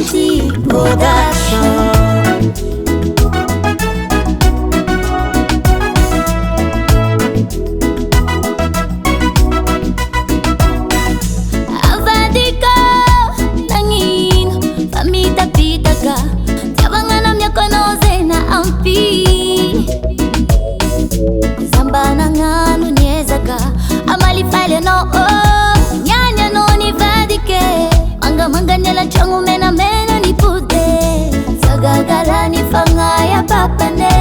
Multi Production. Zambana ngano niezaka amali file no nyanya no ni vadike manga nyela changu mena ni pude sagagala ni fanga ya papane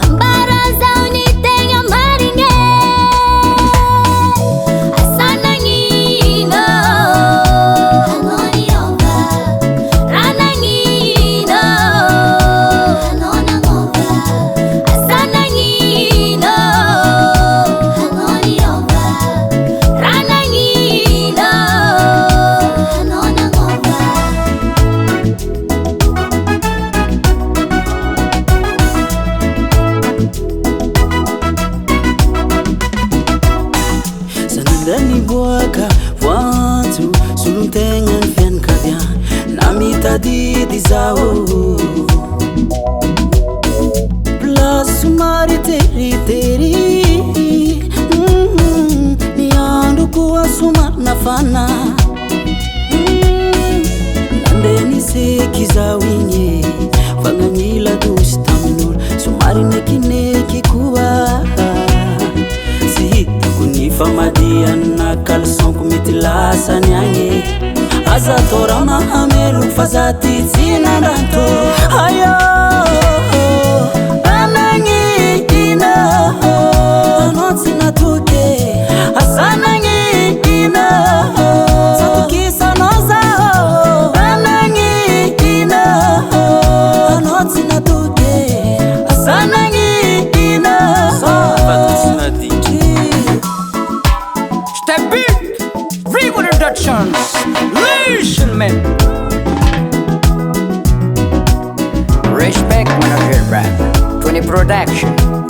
ambara za unitenya marine asana ngino anoni onga rana ngino anona ngova asana ngino anoni onga rana ngino anona ngova. Sanandani boaka wantu suluntengan fian kavya namita di zao plus sumari teri niandu kuwa suma nafana nandeni sekiza winye fanganyila dustamnul sumari neki kuwa Famadia na kalson kumitilasa nyange Aza tora mahamelu fazati zina ranto Ayo Anangi ina Anotsi na tuke Asanangi ina Satukisa noza Anangi ina Anotsi na tuke Asanangi ina Productions, listen man. Respect when I hear rap. 20 Production.